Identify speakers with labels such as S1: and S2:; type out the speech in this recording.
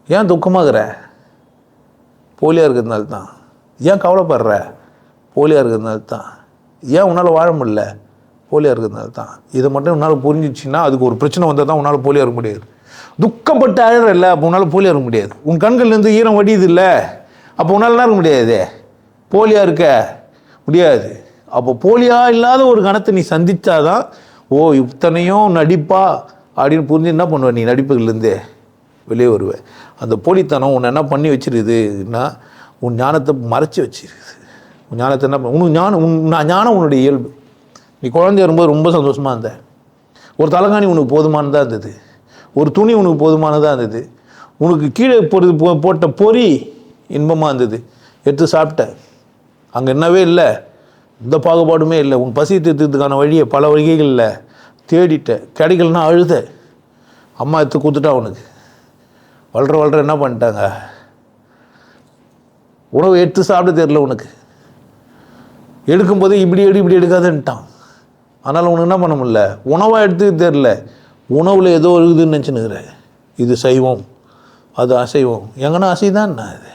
S1: ஏன் துக்கமாகற? போலியாக இருக்கிறதுனால தான். ஏன் கவலைப்படுற? போலியாக இருக்கிறதுனால தான். ஏன் உன்னால் வாழ முடியல? போலியாக இருக்கிறதுனால தான். இதை மட்டும் உன்னால் புரிஞ்சிச்சின்னா அதுக்கு ஒரு பிரச்சனை வந்தால் தான் உன்னால் போலியாக இருக்க முடியாது. துக்கப்பட்டு அழற இல்லை, அப்போ உன்னால் போலியாக இருக்க முடியாது. உன் கண்கள்லேருந்து ஈரம் வடியுது இல்லை, அப்போ உன்னால் இருக்க முடியாது. போலியாக இருக்க முடியாது. அப்போ போலியாக இல்லாத ஒரு கணத்தை நீ சந்தித்தாதான் ஓ இத்தனையும் நடிப்பா அப்படின்னு புரிஞ்சு என்ன பண்ணுவேன், நீ நடிப்புகள்லேருந்தே வெளியே வருவேன். அந்த போலித்தனம் உன்னை என்ன பண்ணி வச்சிருக்குதுன்னா உன் ஞானத்தை மறைச்சி வச்சிருக்குது. உன் ஞானத்தை என்ன உனக்கு ஞானம் உன்னுடைய இயல்பு. நீ குழந்தை வரும்போது ரொம்ப சந்தோஷமாக இருந்த. ஒரு தலைகாணி உனக்கு போதுமானதாக இருந்தது, ஒரு துணி உனக்கு போதுமானதாக இருந்தது, உனக்கு கீழே போட்ட பொறி இன்பமாக இருந்தது, எடுத்து சாப்பிட்ட. அங்கே என்னவே இல்லை, எந்த பாகுபாடுமே இல்லை. உன் பசி தீர்த்துறதுக்கான வழியை பல வழிகளில் தேடிட்ட, கிடைக்கலன்னா அழுத. அம்மா எடுத்து கொடுத்துட்டா உனக்கு. வளர என்ன பண்ணிட்டாங்க, உணவு எடுத்து சாப்பிட தெரியல உனக்கு. எடுக்கும்போது இப்படி எடுக்காதுன்ட்டான். அதனால் உனக்கு என்ன பண்ண முடியல, உணவாக எடுத்துக்க தெரில. உணவில் ஏதோ இருக்குதுன்னு நினச்சினுக்கிற. இது சைவம், அது அசைவம். எங்கன்னா அசைதான் அது.